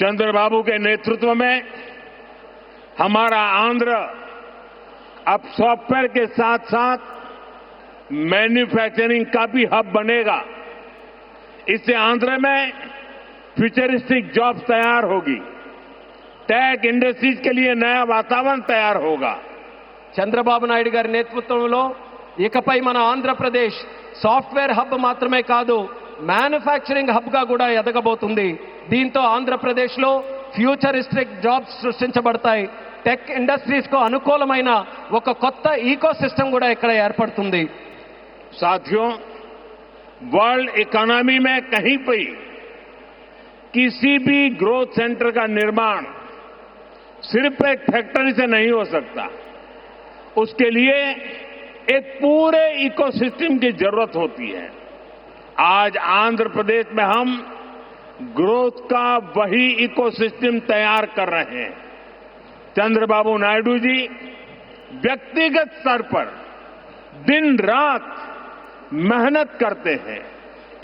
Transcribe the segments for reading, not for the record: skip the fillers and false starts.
चंद्रबाबू के नेतृत्व में हमारा आंध्र अब सॉफ्टवेयर के साथ साथ मैन्युफैक्चरिंग का भी हब बनेगा। इससे आंध्र में फ्यूचरिस्टिक जॉब्स तैयार होगी, टेक इंडस्ट्रीज के लिए नया वातावरण तैयार होगा। చంద్రబాబు నాయుడు గారి నేతృత్వంలో ఇకపై మన ఆంధ్రప్రదేశ్ సాఫ్ట్వేర్ హబ్ మాత్రమే కాదు, మ్యానుఫ్యాక్చరింగ్ హబ్ గా కూడా ఎదగబోతుంది. దీంతో ఆంధ్రప్రదేశ్లో ఫ్యూచరిస్టిక్ జాబ్స్ సృష్టించబడతాయి. టెక్ ఇండస్ట్రీస్ కు అనుకూలమైన ఒక కొత్త ఈకోసిస్టమ్ కూడా ఇక్కడ ఏర్పడుతుంది. साथियों, वर्ल्ड इकोनॉमी में कहीं पर किसी भी ग्रोथ सेंटर का निर्माण सिर्फ एक फैक्ट्री से नहीं हो सकता। उसके लिए एक पूरे इकोसिस्टम की जरूरत होती है। आज आंध्र प्रदेश में हम ग्रोथ का वही इकोसिस्टम तैयार कर रहे हैं। चंद्रबाबू नायडू जी व्यक्तिगत स्तर पर दिन रात मेहनत करते हैं।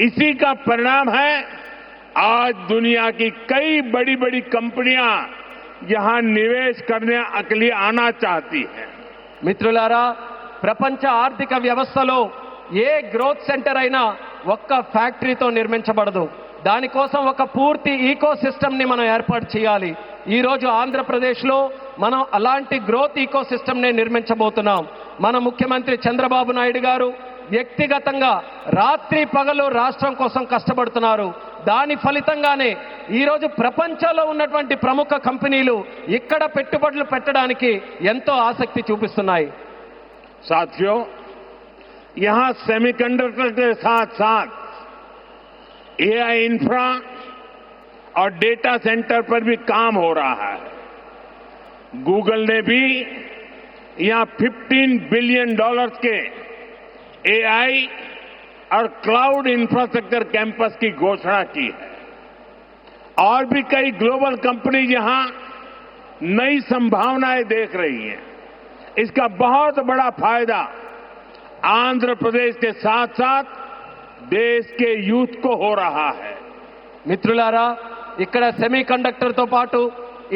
इसी का परिणाम है आज दुनिया की कई बड़ी बड़ी कंपनियां यहां निवेश करने के लिए आना चाहती हैं। మిత్రులారా, ప్రపంచ ఆర్థిక వ్యవస్థలో ఏ గ్రోత్ సెంటర్ అయినా ఒక్క ఫ్యాక్టరీతో నిర్మించబడదు. దానికోసం ఒక పూర్తి ఈకో సిస్టమ్ ని మనం ఏర్పాటు చేయాలి. ఈ రోజు ఆంధ్రప్రదేశ్లో మనం అలాంటి గ్రోత్ ఈకో సిస్టమ్ ని నిర్మించబోతున్నాం. మన ముఖ్యమంత్రి చంద్రబాబు నాయుడు గారు వ్యక్తిగతంగా రాత్రి పగలు రాష్ట్రం కోసం కష్టపడుతున్నారు. దాని ఫలితంగానే ఈరోజు ప్రపంచంలో ఉన్నటువంటి ప్రముఖ కంపెనీలు ఇక్కడ పెట్టుబడులు పెట్టడానికి ఎంతో ఆసక్తి చూపిస్తున్నాయి. साथियों, यहां सेमीकंडक्टर के साथ साथ एआई इंफ्रा और डेटा सेंटर पर भी काम हो रहा है। गूगल ने भी यहां $15 बिलियन के एआई और क्लाउड इंफ्रास्ट्रक्चर कैंपस की घोषणा की है। और भी कई ग्लोबल कंपनी यहां नई संभावनाएं देख रही हैं। इसका बहुत बड़ा फायदा आंध्र प्रदेश के साथ साथ देश के यूथ को हो रहा है. మిత్రులారా, ఇక్కడ సెమీ కండక్టర్తో పాటు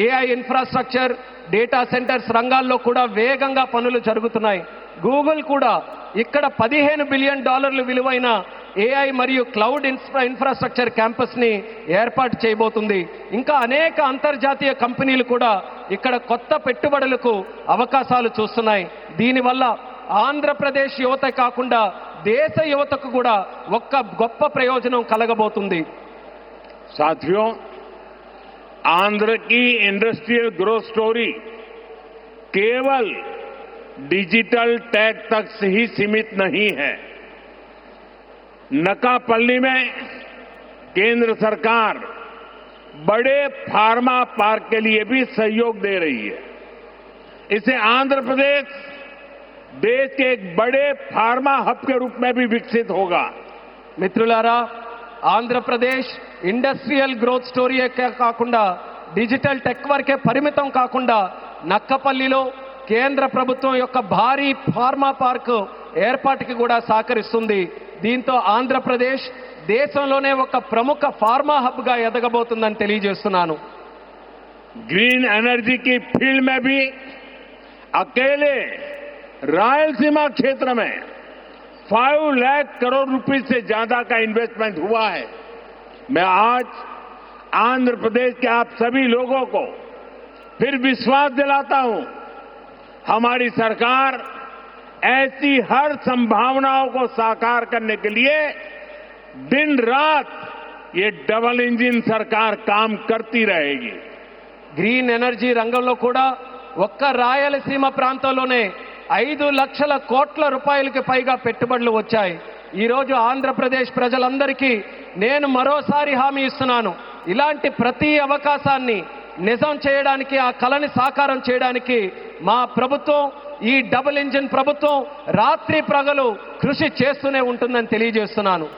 ఏఐ ఇన్ఫ్రాస్ట్రక్చర్, డేటా సెంటర్స్ రంగాల్లో కూడా వేగంగా పనులు జరుగుతున్నాయి. గూగుల్ కూడా ఇక్కడ $15 బిలియన్ విలువైన ఏఐ మరియు క్లౌడ్ ఇన్ఫ్రాస్ట్రక్చర్ క్యాంపస్ ని ఏర్పాటు చేయబోతుంది. ఇంకా అనేక అంతర్జాతీయ కంపెనీలు కూడా ఇక్కడ కొత్త పెట్టుబడులకు అవకాశాలు చూస్తున్నాయి. దీనివల్ల ఆంధ్రప్రదేశ్ యువత కాకుండా దేశ యువతకు కూడా ఒక్క గొప్ప ప్రయోజనం కలగబోతుంది. साथियों, आंध्र की इंडस्ट्रियल ग्रोथ स्टोरी केवल डिजिटल टेक तक से ही सीमित नहीं है. नकापल्ली में केंद्र सरकार बड़े फार्मा पार्क के लिए भी सहयोग दे रही है. इससे आंध्र प्रदेश देश के एक बड़े फार्मा हब के रूप में भी विकसित होगा. మిత్రులారా, ఆంధ్రప్రదేశ్ ఇండస్ట్రియల్ గ్రోత్ స్టోరీ కాకుండా డిజిటల్ టెక్ వరకే పరిమితం కాకుండా నక్కపల్లిలో కేంద్ర ప్రభుత్వం యొక్క భారీ ఫార్మా పార్క్ ఏర్పాటుకి కూడా సహకరిస్తుంది. దీంతో ఆంధ్రప్రదేశ్ దేశంలోనే ఒక ప్రముఖ ఫార్మా హబ్ గా ఎదగబోతుందని తెలియజేస్తున్నాను. ग्रीन एनर्जी की फील्ड में भी अकेले रायलसीमा क्षेत्र में 5 लाख करोड़ रुपए से ज्यादा का इन्वेस्टमेंट हुआ है. मैं आज आंध्र प्रदेश के आप सभी लोगों को फिर विश्वास दिलाता हूं, हमारी सरकार ऐसी हर संभावनाओं को साकार करने के लिए दिन रात ये डबल इंजन सरकार काम करती रहेगी. గ్రీన్ ఎనర్జీ రంగంలో కూడా ఒక్క రాయలసీమ ప్రాంతంలోనే 5 లక్షల కోట్ల రూపాయలకి పైగా పెట్టుబడులు వచ్చాయి. ఈరోజు ఆంధ్రప్రదేశ్ ప్రజలందరికీ నేను మరోసారి హామీ ఇస్తున్నాను, ఇలాంటి ప్రతి అవకాశాన్ని నిజం చేయడానికి, ఆ కళని సాకారం చేయడానికి మా ప్రభుత్వం, ఈ డబుల్ ఇంజిన్ ప్రభుత్వం రాత్రి పగలు కృషి చేస్తూనే ఉంటుందని తెలియజేస్తున్నాను.